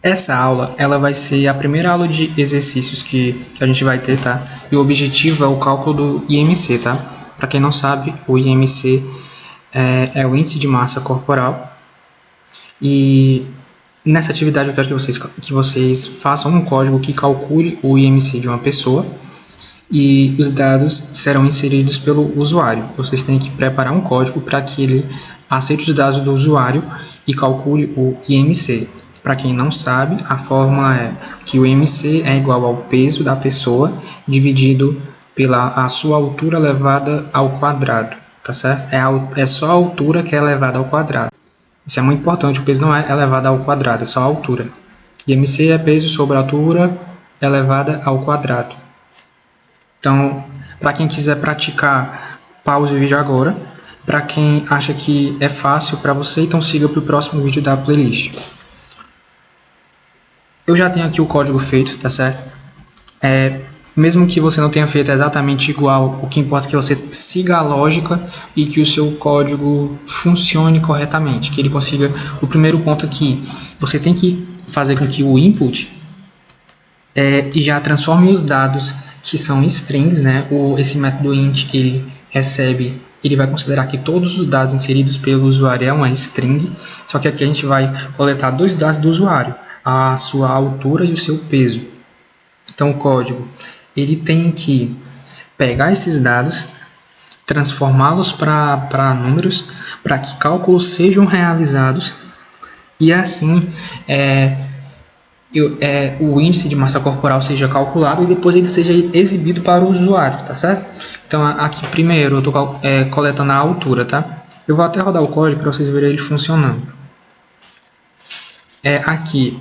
Essa aula, ela vai ser a primeira aula de exercícios que a gente vai ter, tá? E o objetivo é o cálculo do IMC, tá? Para quem não sabe, o IMC é o Índice de Massa Corporal. E nessa atividade eu quero que vocês façam um código que calcule o IMC de uma pessoa e os dados serão inseridos pelo usuário. Vocês têm que preparar um código para que ele aceite os dados do usuário e calcule o IMC. Para quem não sabe, a fórmula é que o IMC é igual ao peso da pessoa dividido pela a sua altura elevada ao quadrado, tá certo? É só a altura que é elevada ao quadrado. Isso é muito importante, o peso não é elevado ao quadrado, é só a altura. IMC é peso sobre a altura elevada ao quadrado. Então, para quem quiser praticar, pause o vídeo agora. Para quem acha que é fácil para você, então siga para o próximo vídeo da playlist. Eu já tenho aqui o código feito, tá certo? Mesmo que você não tenha feito exatamente igual, o que importa é que você siga a lógica e que o seu código funcione corretamente, que ele consiga. O primeiro ponto aqui, você tem que fazer com que o input já transforme os dados que são strings, né? Esse método int, ele vai considerar que todos os dados inseridos pelo usuário é uma string, só que aqui a gente vai coletar dois dados do usuário, a sua altura e o seu peso. Então o código, ele tem que pegar esses dados, transformá-los para números, para que cálculos sejam realizados e assim o índice de massa corporal seja calculado e depois ele seja exibido para o usuário, tá certo? Então aqui primeiro eu estou coletando a altura, tá? Eu vou até rodar o código para vocês verem ele funcionando. Aqui,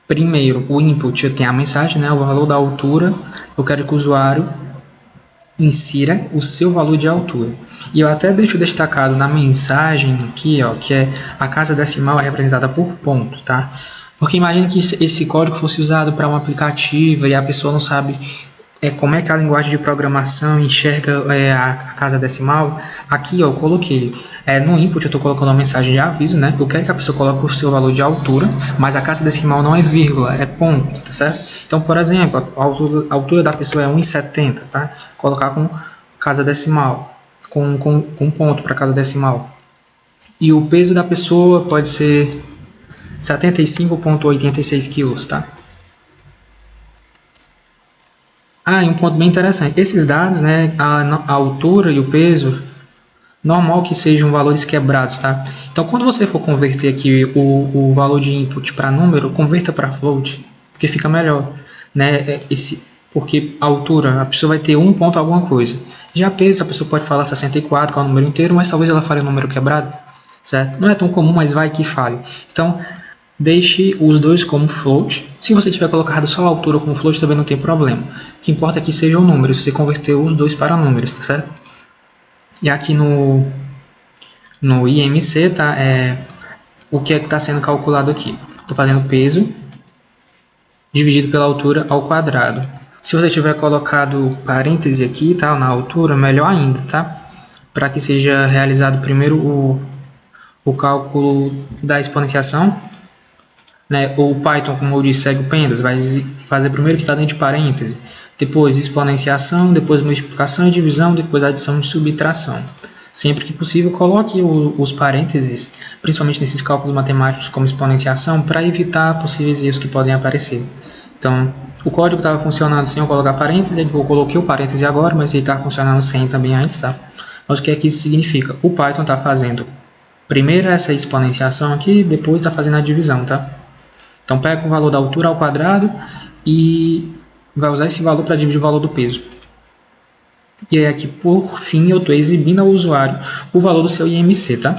primeiro o input eu tenho a mensagem, né? O valor da altura, eu quero que o usuário insira o seu valor de altura. E eu até deixo destacado na mensagem aqui, ó, que a casa decimal é representada por ponto, tá? Porque imagine que esse código fosse usado para um aplicativo e a pessoa não sabe como é que a linguagem de programação enxerga a casa decimal. Aqui ó, eu coloquei no input, eu estou colocando uma mensagem de aviso, né? Eu quero que a pessoa coloque o seu valor de altura, mas a casa decimal não é vírgula, é ponto, tá certo? Então, por exemplo, a altura da pessoa é 1,70, tá? Colocar com casa decimal, com ponto para casa decimal. E o peso da pessoa pode ser 75,86 kg, tá? E um ponto bem interessante, esses dados, né, a altura e o peso, normal que sejam valores quebrados, tá? Então, quando você for converter aqui o valor de input para número, converta para float, porque fica melhor, né? Porque a altura, a pessoa vai ter um ponto alguma coisa. Já peso, a pessoa pode falar 64, que é o número inteiro, mas talvez ela fale o número quebrado, certo? Não é tão comum, mas vai que fale. Então, deixe os dois como float. Se você tiver colocado só a altura como float, também não tem problema. O que importa é que sejam números, você converteu os dois para números, tá certo? E aqui no IMC, tá? O que está sendo calculado aqui? Estou fazendo peso dividido pela altura ao quadrado. Se você tiver colocado parêntese aqui, tá? Na altura, melhor ainda, tá? Para que seja realizado primeiro o cálculo da exponenciação, né? O Python, como eu disse, segue o Pandas, vai fazer primeiro o que está dentro de parêntese, depois exponenciação, depois multiplicação e divisão, depois adição e subtração. Sempre que possível, coloque os parênteses, principalmente nesses cálculos matemáticos como exponenciação, para evitar possíveis erros que podem aparecer. Então, o código estava funcionando sem eu colocar parênteses, eu coloquei o parêntese agora, mas ele está funcionando sem também antes, tá? Mas o que é que isso significa? O Python está fazendo primeiro essa exponenciação aqui, depois está fazendo a divisão, tá? Então, pega o valor da altura ao quadrado e vai usar esse valor para dividir o valor do peso. E aí aqui, por fim, eu estou exibindo ao usuário o valor do seu IMC, tá?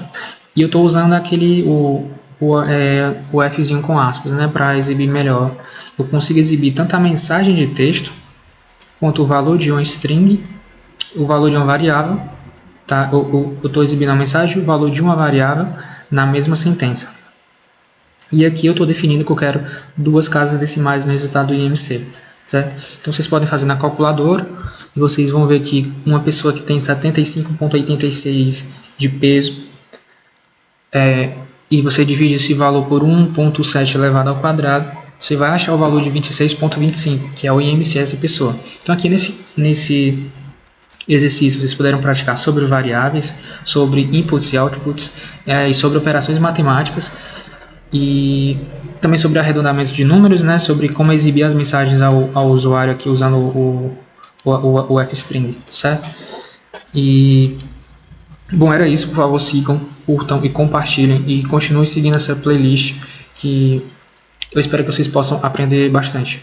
E eu estou usando o Fzinho com aspas, né? Para exibir melhor. Eu consigo exibir tanto a mensagem de texto, quanto o valor de uma string, o valor de uma variável, tá? Eu estou exibindo a mensagem e o valor de uma variável na mesma sentença. E aqui eu estou definindo que eu quero duas casas decimais no resultado do IMC, certo? Então vocês podem fazer na calculadora e vocês vão ver que uma pessoa que tem 75,86 de peso e você divide esse valor por 1,7 elevado ao quadrado, você vai achar o valor de 26,25, que é o IMC dessa pessoa. Então aqui nesse exercício vocês puderam praticar sobre variáveis, sobre inputs e outputs, e sobre operações matemáticas, e também sobre arredondamento de números, né, sobre como exibir as mensagens ao usuário aqui usando o fstring, certo? E, bom, era isso. Por favor, sigam, curtam e compartilhem, e continuem seguindo essa playlist, que eu espero que vocês possam aprender bastante.